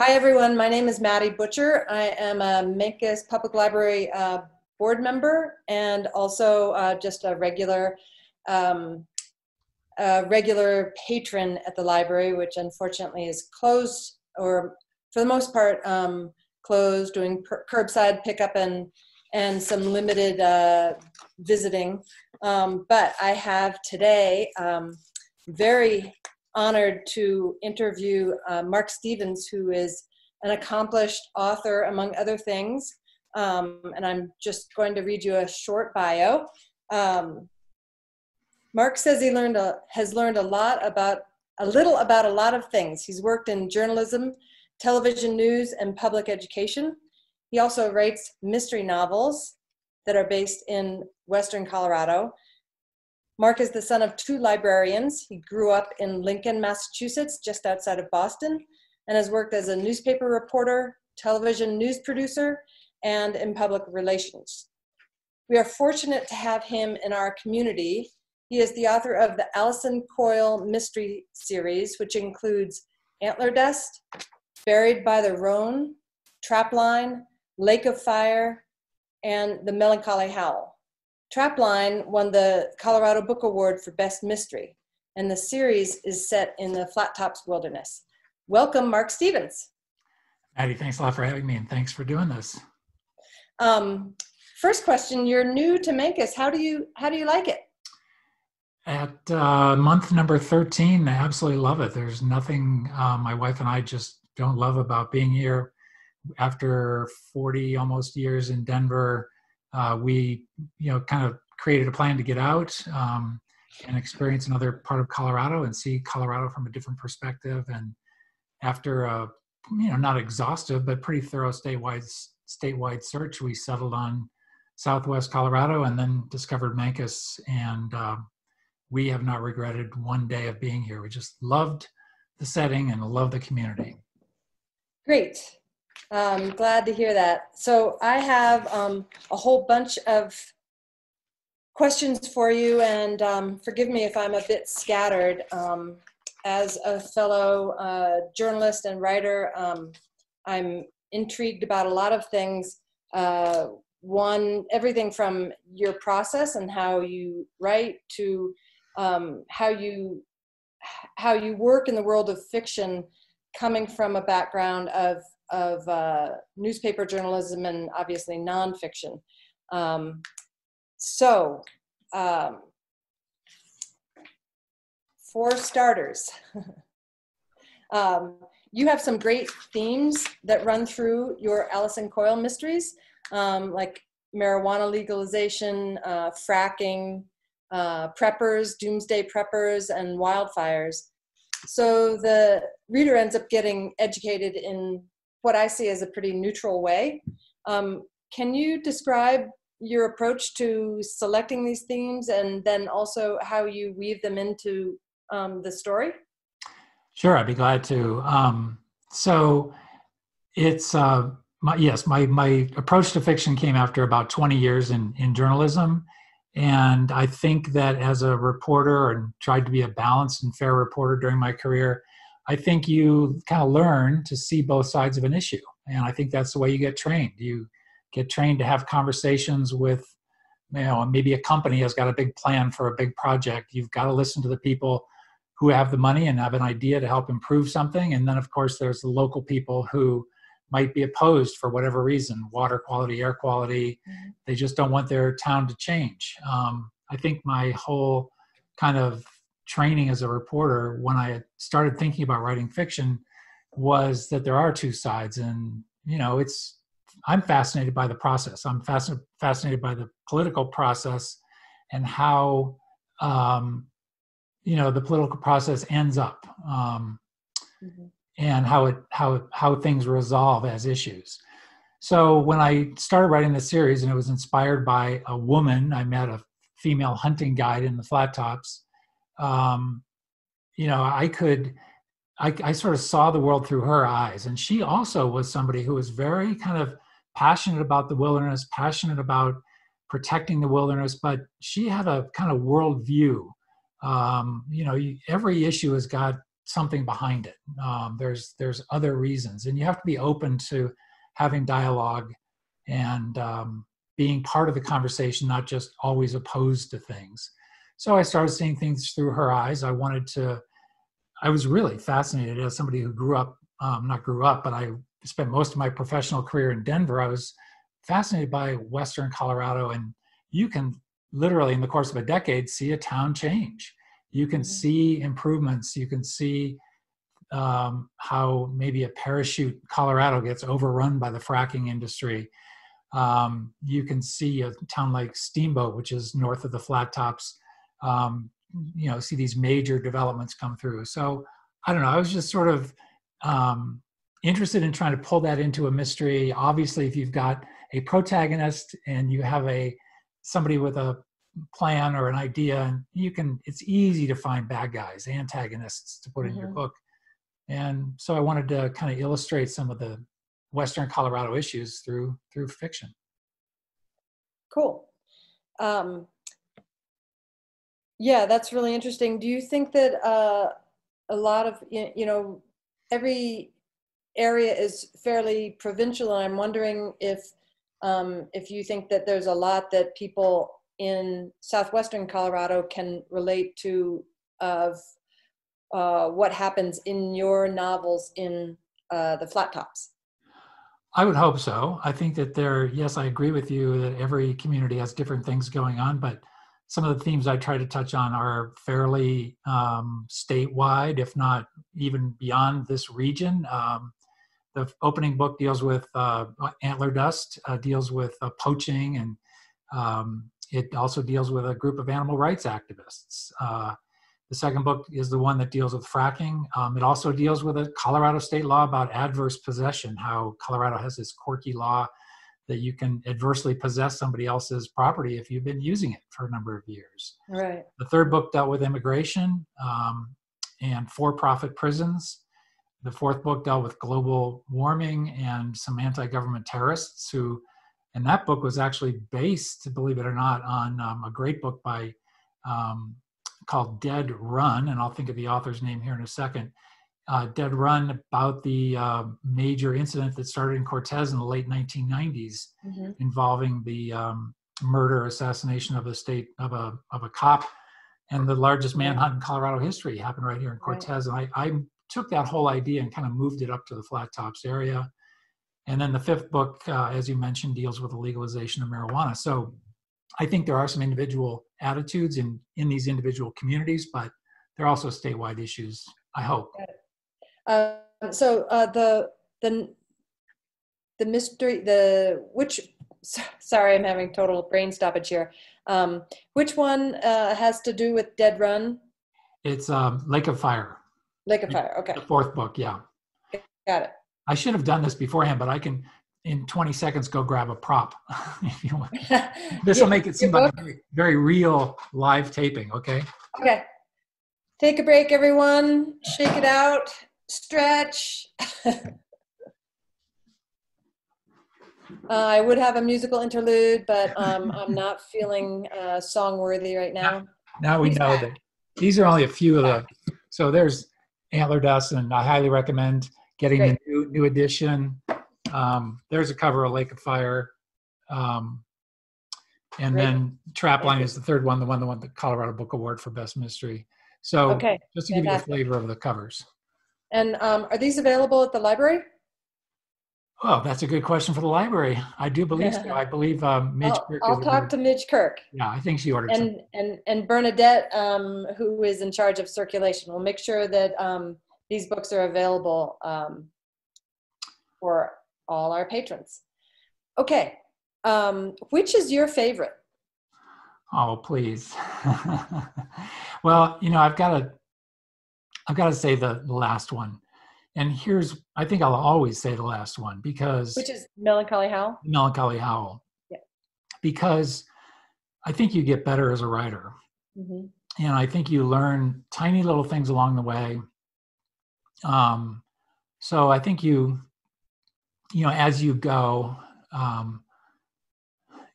Hi, everyone. My name is Maddy Butcher. I am a Mancos Public Library board member and also just um, a regular patron at the library, which unfortunately is closed, or for the most part closed, doing curbside pickup and some limited visiting. But I have today very honored to interview Mark Stevens, who is an accomplished author, among other things. And I'm just going to read you a short bio. Mark says he has learned a little about a lot of things. He's worked in journalism, television news, and public education. He also writes mystery novels that are based in Western Colorado. Mark is the son of two librarians. He grew up in Lincoln, Massachusetts, just outside of Boston, and has worked as a newspaper reporter, television news producer, and in public relations. We are fortunate to have him in our community. He is the author of the Allison Coil Mystery Series, which includes Antler Dust, Buried by the Rhone, Trapline, Lake of Fire, and The Melancholy Howl. Trapline won the Colorado Book Award for Best Mystery, and the series is set in the Flat Tops Wilderness. Welcome, Mark Stevens. Maddy, thanks a lot for having me, and thanks for doing this. First question: you're new to Mancos. How do you like it? At month number 13, I absolutely love it. There's nothing my wife and I just don't love about being here. After 40 almost years in Denver, we kind of created a plan to get out and experience another part of Colorado and see Colorado from a different perspective. And after a not exhaustive but pretty thorough statewide search, we settled on Southwest Colorado and then discovered Mancos, and we have not regretted one day of being here. We just loved the setting and loved the community. Great. Glad to hear that. So I have a whole bunch of questions for you, and forgive me if I'm a bit scattered. As a fellow journalist and writer, I'm intrigued about a lot of things. One, everything from your process and how you write to how you work in the world of fiction, coming from a background of newspaper journalism and obviously nonfiction. For starters, you have some great themes that run through your Allison Coil Mysteries, like marijuana legalization, fracking, preppers, doomsday preppers, and wildfires. So the reader ends up getting educated in what I see as a pretty neutral way. Can you describe your approach to selecting these themes and then also how you weave them into the story? Sure, I'd be glad to. So it's, my approach to fiction came after about 20 years in journalism. And I think that as a reporter, and tried to be a balanced and fair reporter during my career, I think you kind of learn to see both sides of an issue. And I think that's the way you get trained. You get trained to have conversations with, maybe a company has got a big plan for a big project. You've got to listen to the people who have the money and have an idea to help improve something. And then, of course, there's the local people who might be opposed for whatever reason, water quality, air quality. Mm-hmm. They just don't want their town to change. I think my whole kind of training as a reporter, when I started thinking about writing fiction, was that there are two sides. And, I'm fascinated by the process. I'm fascinated by the political process and how, the political process ends up. Mm-hmm. And how things resolve as issues. So when I started writing the series, and it was inspired by a woman, I met a female hunting guide in the Flat Tops. I sort of saw the world through her eyes, and she also was somebody who was very kind of passionate about the wilderness, passionate about protecting the wilderness, but she had a kind of world view. Every issue has got something behind it. There's other reasons, and you have to be open to having dialogue and being part of the conversation, not just always opposed to things. So I started seeing things through her eyes. I was really fascinated as somebody who not grew up, but I spent most of my professional career in Denver. I was fascinated by Western Colorado, and you can literally in the course of a decade see a town change. You can see improvements. You can see how maybe a parachute Colorado gets overrun by the fracking industry. You can see a town like Steamboat, which is north of the Flat Tops, see these major developments come through. So I don't know, I was just sort of interested in trying to pull that into a mystery. Obviously, if you've got a protagonist and you have somebody with a plan or an idea, and it's easy to find bad guys, antagonists to put in your book. And so I wanted to kind of illustrate some of the Western Colorado issues through fiction. Cool. Yeah, that's really interesting. Do you think that a lot of, every area is fairly provincial, and I'm wondering if you think that there's a lot that people in southwestern Colorado can relate to of what happens in your novels in the Flat Tops? I would hope so. I think that yes, I agree with you that every community has different things going on, but some of the themes I try to touch on are fairly statewide, if not even beyond this region. The opening book deals with antler dust, deals with poaching, and it also deals with a group of animal rights activists. The second book is the one that deals with fracking. It also deals with a Colorado state law about adverse possession, how Colorado has this quirky law that you can adversely possess somebody else's property if you've been using it for a number of years. Right. The third book dealt with immigration and for-profit prisons. The fourth book dealt with global warming and some anti-government terrorists and that book was actually based, believe it or not, on a great book by called Dead Run, and I'll think of the author's name here in a second. Dead Run, about the major incident that started in Cortez in the late 1990s, involving the murder, assassination of a cop, and the largest manhunt in Colorado history happened right here in Cortez. Right. And I took that whole idea and kind of moved it up to the Flat Tops area. And then the fifth book, as you mentioned, deals with the legalization of marijuana. So I think there are some individual attitudes in these individual communities, but there are also statewide issues, I hope. So the mystery, sorry, I'm having total brain stoppage here. Which one has to do with Dead Run? It's Lake of Fire. Lake of Fire, okay. The fourth book, yeah. Got it. I should have done this beforehand, but I can, in 20 seconds, go grab a prop if you want. This will make it seem like a very, very real live taping, okay? Okay. Take a break, everyone. Shake it out. Stretch. I would have a musical interlude, but I'm not feeling song-worthy right now. Now we know that these are only a few of the. So there's Antler Dust, and I highly recommend getting the new edition. There's a cover of Lake of Fire. And then Trapline is the third one, the one that won the Colorado Book Award for Best Mystery. So just to give you a flavor of the covers. And are these available at the library? Oh, that's a good question for the library. I do believe so. I believe Midge Kirk. I'll talk to Midge Kirk. Yeah, I think she ordered some. And Bernadette, who is in charge of circulation, will make sure that these books are available for all our patrons. Okay, which is your favorite? Oh, please. Well, I've got to say the last one. And I think I'll always say the last one because... Which is Melancholy Howl? Melancholy Howl. Yeah. Because I think you get better as a writer. Mm-hmm. And I think you learn tiny little things along the way. So I think as you go,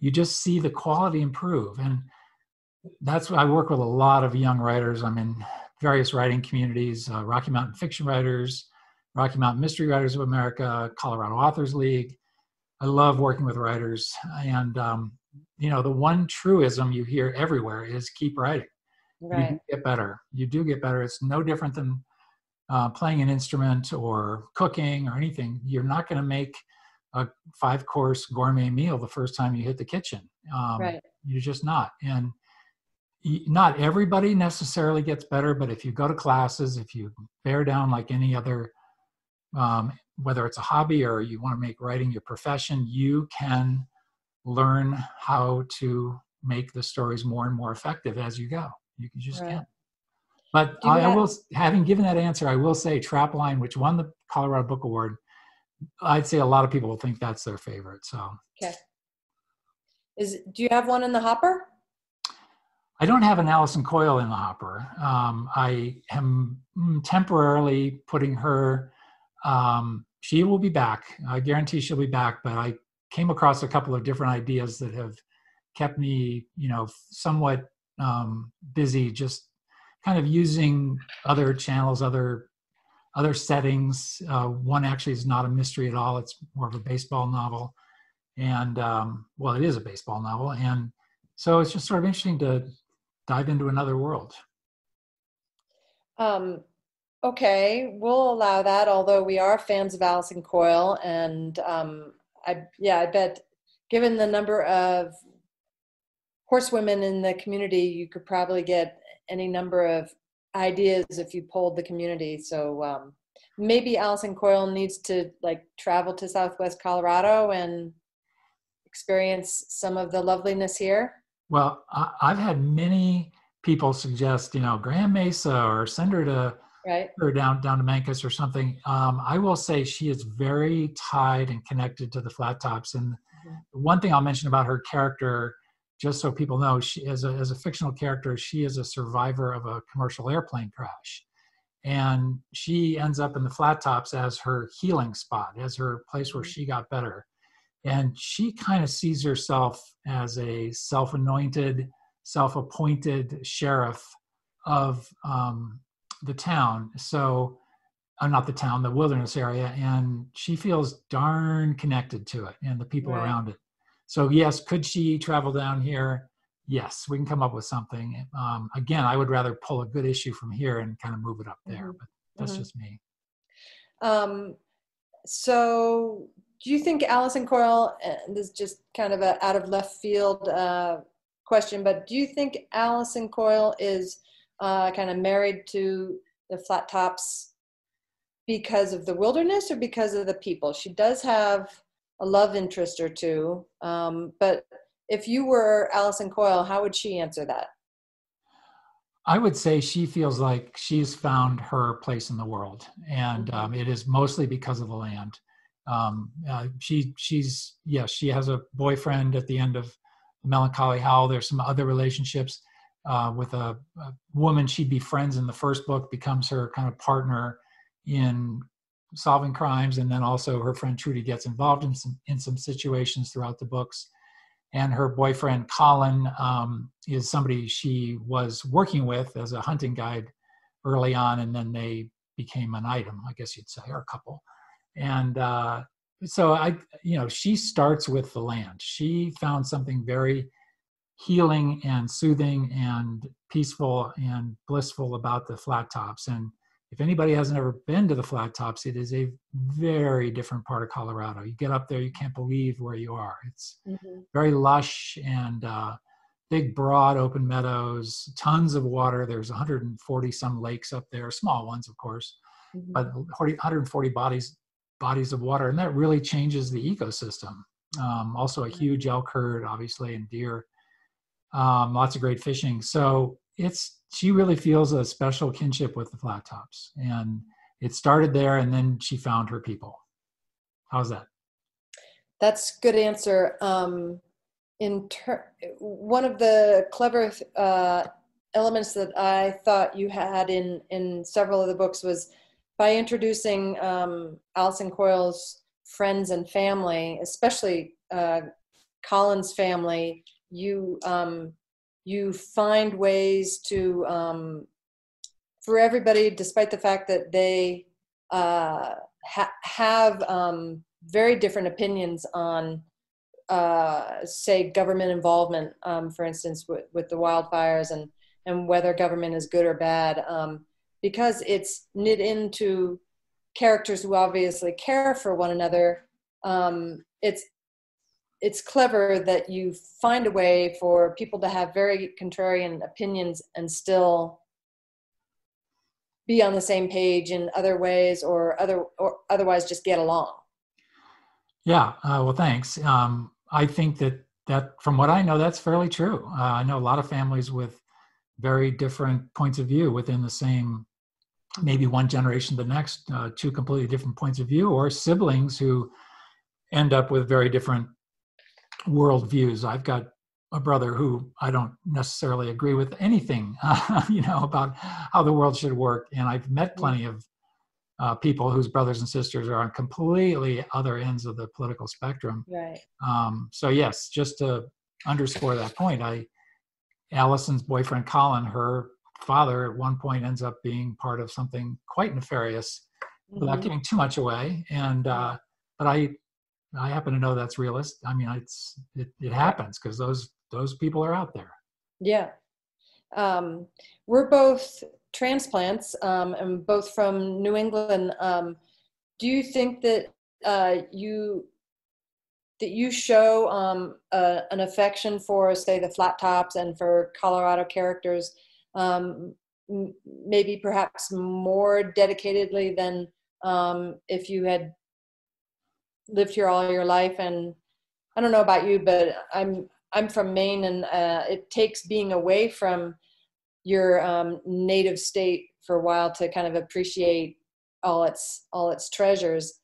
you just see the quality improve. And that's why I work with a lot of young writers. I'm in various writing communities, Rocky Mountain Fiction Writers, Rocky Mountain Mystery Writers of America, Colorado Authors League. I love working with writers. And, the one truism you hear everywhere is keep writing. You do Right. get better. You do get better. It's no different than playing an instrument or cooking or anything. You're not going to make a 5-course gourmet meal the first time you hit the kitchen. Right. You're just not. And not everybody necessarily gets better, but if you go to classes, if you bear down like any other, whether it's a hobby or you want to make writing your profession, you can learn how to make the stories more and more effective as you go. You just Right. can. But Do you I have, will, having given that answer, I will say Trapline, which won the Colorado Book Award, I'd say a lot of people will think that's their favorite. So okay. Do you have one in the hopper? I don't have an Allison Coil in the hopper. I am temporarily putting her, she will be back. I guarantee she'll be back, but I came across a couple of different ideas that have kept me, somewhat busy, just kind of using other channels, other settings. One actually is not a mystery at all. It's more of a baseball novel. And, well, it is a baseball novel. And so it's just sort of interesting to dive into another world. Okay, we'll allow that, although we are fans of Allison Coil. And I bet given the number of horsewomen in the community, you could probably get any number of ideas if you polled the community. So maybe Allison Coil needs to travel to Southwest Colorado and experience some of the loveliness here. Well, I've had many people suggest, Grand Mesa, or send her to Right. or down to Mancos or something. I will say she is very tied and connected to the Flat Tops. And one thing I'll mention about her character, just so people know, she as a fictional character, she is a survivor of a commercial airplane crash. And she ends up in the Flat Tops as her healing spot, as her place where she got better. And she kind of sees herself as a self-anointed, self-appointed sheriff of the town. So, not the town, the wilderness area. And she feels darn connected to it and the people Right. around it. So yes, could she travel down here? Yes, we can come up with something. Again, I would rather pull a good issue from here and kind of move it up there, but that's just me. So do you think Allison Coil, and this is just kind of a out of left field question, but do you think Allison Coil is kind of married to the Flat Tops because of the wilderness or because of the people? She does have a love interest or two, but if you were Allison Coil, how would she answer that? I would say she feels like she's found her place in the world, and it is mostly because of the land. She has a boyfriend at the end of Melancholy Howl. There's some other relationships with a woman she befriends in the first book, becomes her kind of partner in solving crimes, and then also her friend Trudy gets involved in some situations throughout the books. And her boyfriend Colin is somebody she was working with as a hunting guide early on, and then they became an item, I guess you'd say, or a couple. And so she starts with the land. She found something very healing and soothing and peaceful and blissful about the Flat Tops. And if anybody hasn't ever been to the Flat Tops, it is a very different part of Colorado. You get up there, you can't believe where you are. It's very lush and big, broad, open meadows, tons of water. There's 140 some lakes up there, small ones, of course, but 140 bodies of water. And that really changes the ecosystem. Also a huge elk herd, obviously, and deer. Lots of great fishing. So she really feels a special kinship with the Flat Tops, and it started there, and then she found her people. How's that? That's a good answer. One of the clever elements that I thought you had in several of the books was by introducing Allison Coil's friends and family, especially Colin's family. You find ways to for everybody, despite the fact that they have very different opinions on, say, government involvement, for instance, with the wildfires, and whether government is good or bad, because it's knit into characters who obviously care for one another. It's clever that you find a way for people to have very contrarian opinions and still be on the same page in other ways, or otherwise just get along. Yeah, well, thanks. I think that from what I know, that's fairly true. I know a lot of families with very different points of view within the same, maybe one generation to the next, two completely different points of view, or siblings who end up with very different worldviews. I've got a brother who I don't necessarily agree with anything, about how the world should work. And I've met plenty of people whose brothers and sisters are on completely other ends of the political spectrum. Right. So yes, just to underscore that point, Allison's boyfriend, Colin, her father at one point ends up being part of something quite nefarious, without giving too much away. And, but I happen to know that's realist. I mean, it happens because those people are out there. Yeah. We're both transplants, and both from New England. Do you think that you show an affection for, say, the Flat Tops and for Colorado characters, maybe perhaps more dedicatedly than if you had lived here all your life? And I don't know about you, but I'm from Maine, and it takes being away from your native state for a while to kind of appreciate all its treasures.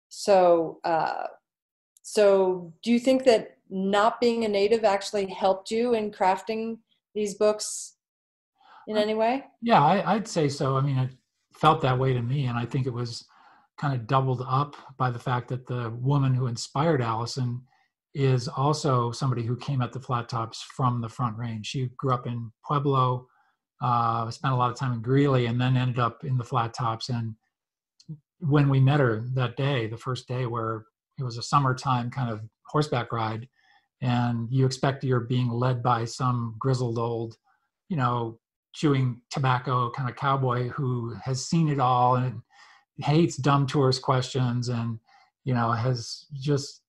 So do you think that not being a native actually helped you in crafting these books in any way? Yeah, I'd say so. I mean, it felt that way to me, and I think it was kind of doubled up by the fact that the woman who inspired Allison is also somebody who came at the Flat Tops from the Front Range. She grew up in Pueblo, spent a lot of time in Greeley, and then ended up in the Flat Tops. And when we met her that day, the first day, where it was a summertime kind of horseback ride, and you expect you're being led by some grizzled old, chewing tobacco kind of cowboy who has seen it all and hates dumb tourist questions, and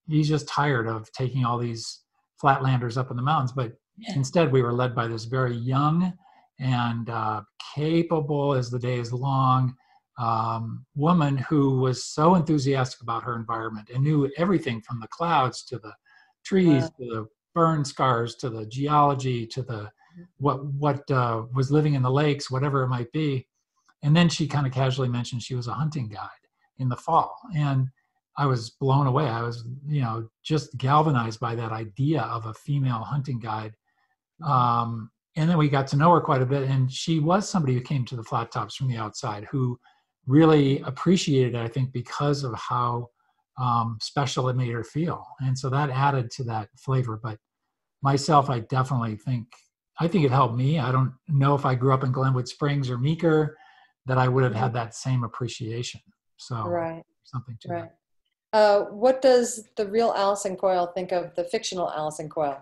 he's just tired of taking all these flatlanders up in the mountains. But instead, we were led by this very young and capable, as the day is long, woman who was so enthusiastic about her environment and knew everything from the clouds to the trees, to the burn scars, to the geology, to the what was living in the lakes, whatever it might be. And then she kind of casually mentioned she was a hunting guide in the fall. And I was blown away. I was, just galvanized by that idea of a female hunting guide. And then we got to know her quite a bit. And she was somebody who came to the Flat Tops from the outside, who really appreciated it, I think, because of how special it made her feel. And so that added to that flavor. But myself, I definitely think it helped me. I don't know if I grew up in Glenwood Springs or Meeker that I would have had that same appreciation. So right. Something to right. that. What does the real Allison Coil think of the fictional Allison Coil?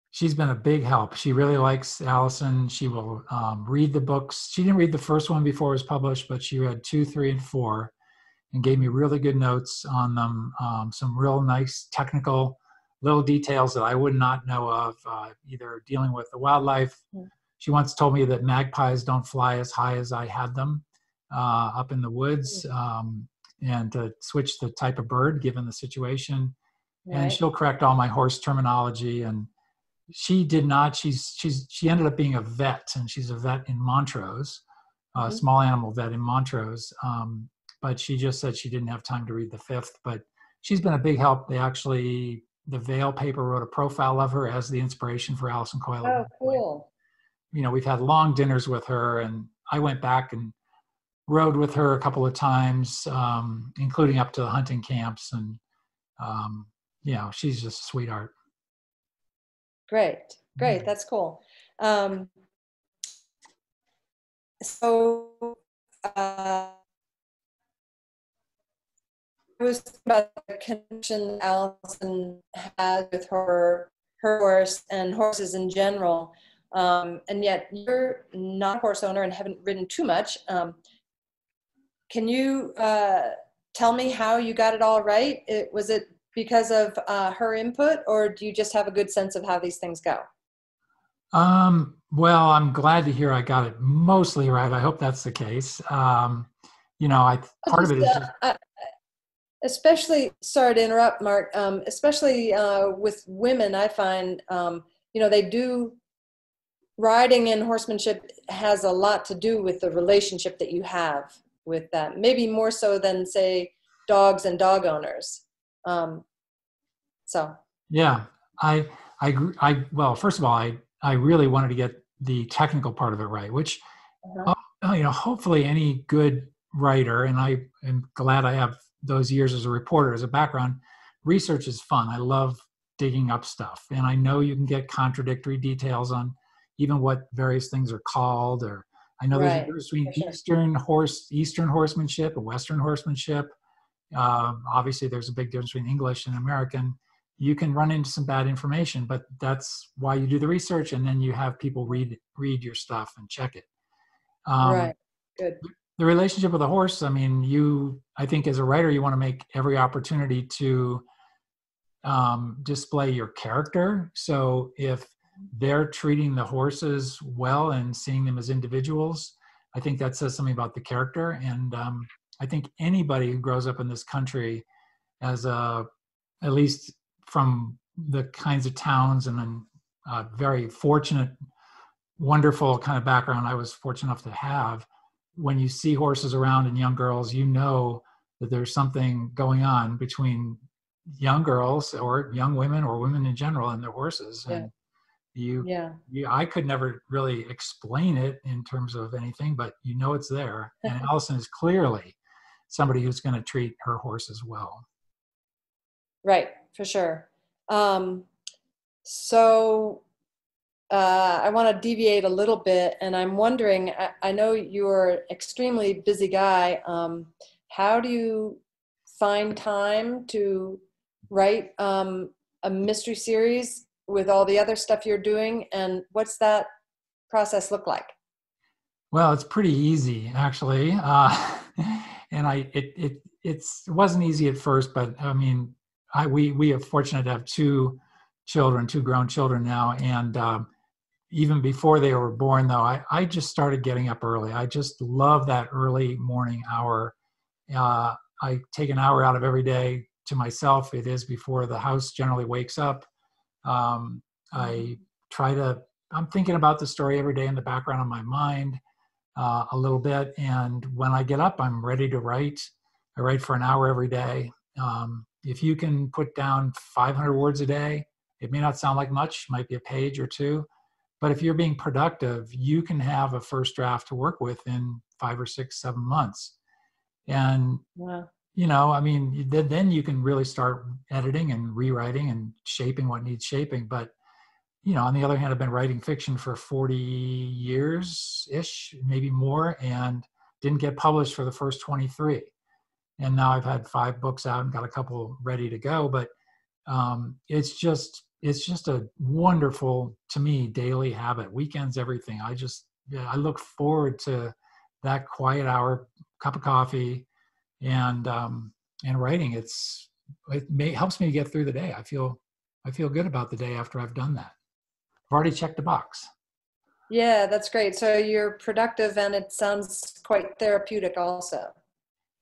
She's been a big help. She really likes Allison. She will read the books. She didn't read the first one before it was published, but she read 2, 3, and 4 and gave me really good notes on them. Some real nice technical little details that I would not know of, either dealing with the wildlife. She once told me that magpies don't fly as high as I had them up in the woods, and to switch the type of bird given the situation. Right. And she'll correct all my horse terminology. And she did not. She ended up being a vet, and she's a vet in Montrose, a small animal vet in Montrose. But she just said she didn't have time to read the 5th. But she's been a big help. The Veil paper wrote a profile of her as the inspiration for Allison Coil. Oh, cool. We've had long dinners with her, and I went back and rode with her a couple of times, including up to the hunting camps. And, she's just a sweetheart. Great. That's cool. So I was thinking about the connection Allison has with her horse and horses in general. And yet you're not a horse owner and haven't ridden too much. Can you tell me how you got it all right? Was it because of her input, or do you just have a good sense of how these things go? Well, I'm glad to hear I got it mostly right. I hope that's the case. Part of Just, it is just, especially, sorry to interrupt, Mark, especially with women, I find, they do, riding and horsemanship has a lot to do with the relationship that you have with them, maybe more so than, say, dogs and dog owners. Um, so, yeah, I, well, first of all, I really wanted to get the technical part of it right, which, uh-huh. hopefully any good writer, and I am glad I have those years as a reporter as a background. Research is fun. I love digging up stuff, and I know you can get contradictory details on even what various things are called. Or I know there's a Right, difference between for sure. Eastern horsemanship and Western horsemanship. Obviously, there's a big difference between English and American. You can run into some bad information, but that's why you do the research, and then you have people read your stuff and check it. Um, Right, good. the relationship with a horse, I mean, I think as a writer, you want to make every opportunity to display your character. So if they're treating the horses well and seeing them as individuals, I think that says something about the character. And I think anybody who grows up in this country as at least from the kinds of towns and then very fortunate, wonderful kind of background I was fortunate enough to have, when you see horses around and young girls, you know that there's something going on between young girls or young women or women in general and their horses. Yeah, And you, yeah. I could never really explain it in terms of anything, but you know it's there. And Allison is clearly somebody who's going to treat her horses well. Right, for sure. Um, so I want to deviate a little bit, and I'm wondering, I know you're an extremely busy guy. How do you find time to write a mystery series with all the other stuff you're doing, and what's that process look like? Well, it's pretty easy actually, and it wasn't easy at first, but I mean, we are fortunate to have two grown children now, and even before they were born, though, I just started getting up early. I just love that early morning hour. I take an hour out of every day to myself. It is before the house generally wakes up. I try to. I'm thinking about the story every day in the background of my mind a little bit. And when I get up, I'm ready to write. I write for an hour every day. If you can put down 500 words a day, it may not sound like much, might be a page or two. But if you're being productive, you can have a first draft to work with in 5 or 6, 7 months. And, Wow. I mean, then you can really start editing and rewriting and shaping what needs shaping. But on the other hand, I've been writing fiction for 40 years-ish, maybe more, and didn't get published for the first 23. And now I've had 5 books out and got a couple ready to go. But it's just a wonderful, to me, daily habit. Weekends, everything. I look forward to that quiet hour, cup of coffee, and writing. Helps me get through the day. I feel good about the day after I've done that. I've already checked the box. Yeah, that's great. So you're productive, and it sounds quite therapeutic also.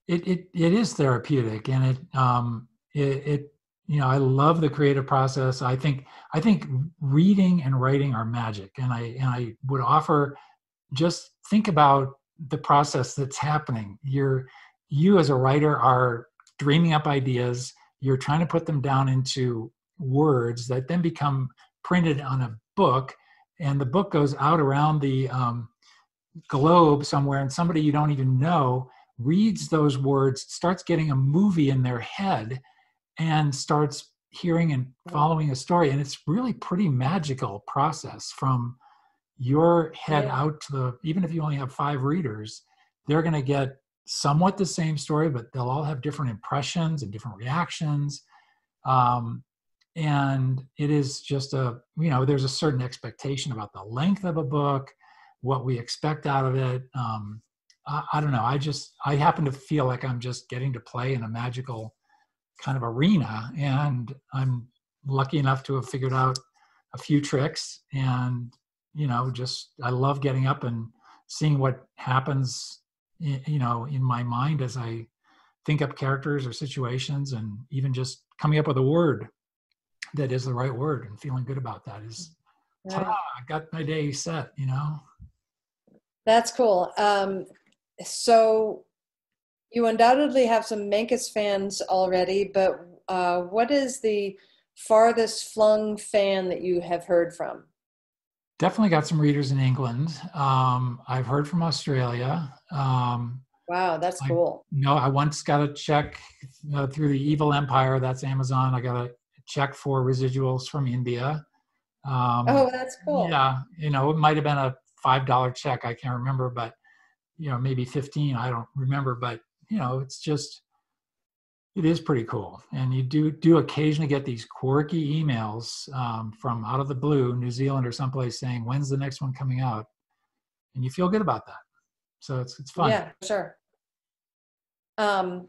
It is therapeutic, and I love the creative process. I think reading and writing are magic, and I would offer, just think about the process that's happening. You as a writer are dreaming up ideas. You're trying to put them down into words that then become printed on a book, and the book goes out around the globe somewhere, and somebody you don't even know reads those words, starts getting a movie in their head, and starts hearing and following a story. And it's really pretty magical process from your head Yeah. out to the, even if you only have 5 readers, they're going to get somewhat the same story, but they'll all have different impressions and different reactions. And it is just there's a certain expectation about the length of a book, what we expect out of it. I don't know. I happen to feel like I'm just getting to play in a magical kind of arena, and I'm lucky enough to have figured out a few tricks, and I love getting up and seeing what happens in my mind as I think up characters or situations, and even just coming up with a word that is the right word and feeling good about that is Right. I got my day set. That's cool. So you undoubtedly have some Mancos fans already, but what is the farthest flung fan that you have heard from? Definitely got some readers in England. I've heard from Australia. Wow, that's cool. I once got a check through the Evil Empire. That's Amazon. I got a check for residuals from India. Oh, that's cool. Yeah, it might have been a $5 check. I can't remember, but maybe 15. I don't remember, but it's just, it is pretty cool. And you do occasionally get these quirky emails from out of the blue, New Zealand or someplace, saying, when's the next one coming out? And you feel good about that. So it's fun. Yeah, sure. All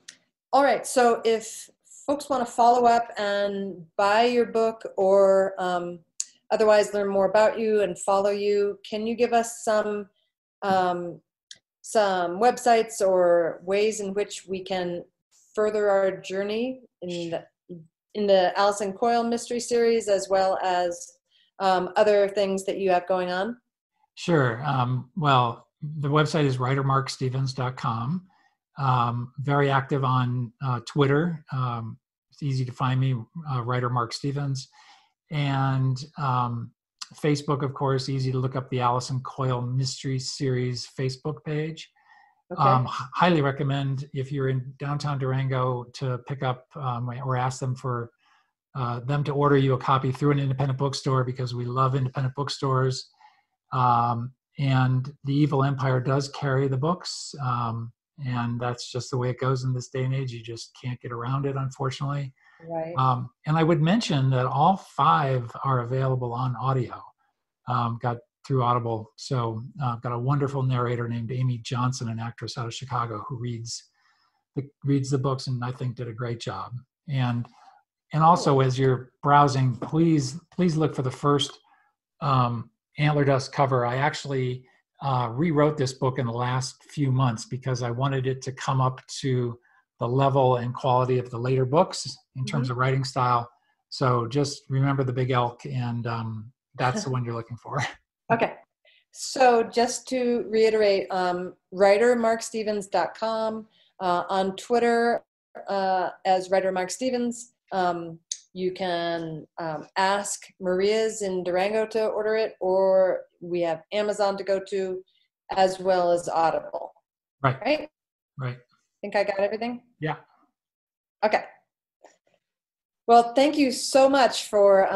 right. So if folks want to follow up and buy your book, or otherwise learn more about you and follow you, can you give us some websites or ways in which we can further our journey in the Allison Coil Mystery Series, as well as other things that you have going on? Sure. Well, the website is writermarkstevens.com. Very active on Twitter. It's easy to find me, writer Mark Stevens. And Facebook, of course, easy to look up the Allison Coil Mystery Series Facebook page. Okay. Highly recommend, if you're in downtown Durango, to pick up or ask them for them to order you a copy through an independent bookstore, because we love independent bookstores. And the Evil Empire does carry the books. And that's just the way it goes in this day and age. You just can't get around it, unfortunately. Right. And I would mention that all 5 are available on audio, got through Audible. So I've got a wonderful narrator named Amy Johnson, an actress out of Chicago, who reads the books, and I think did a great job. And also, as you're browsing, please look for the first Antler Dust cover. I actually rewrote this book in the last few months because I wanted it to come up to the level and quality of the later books in terms of writing style. So just remember the big elk, and that's the one you're looking for. Okay. So just to reiterate, writermarkstevens.com, on Twitter as Writer Mark Stevens. You can ask Maria's in Durango to order it, or we have Amazon to go to, as well as Audible. Right. Think I got everything? Yeah. Okay. Well, thank you so much for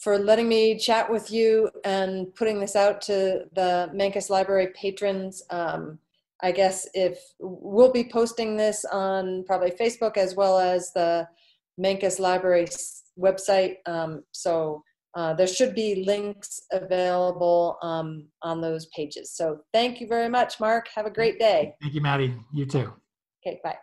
letting me chat with you and putting this out to the Mancos Library patrons. I guess if we'll be posting this on probably Facebook as well as the Mancos Library website. So there should be links available on those pages. So thank you very much, Mark. Have a great day. Thank you, Maddy. You too. Okay, bye.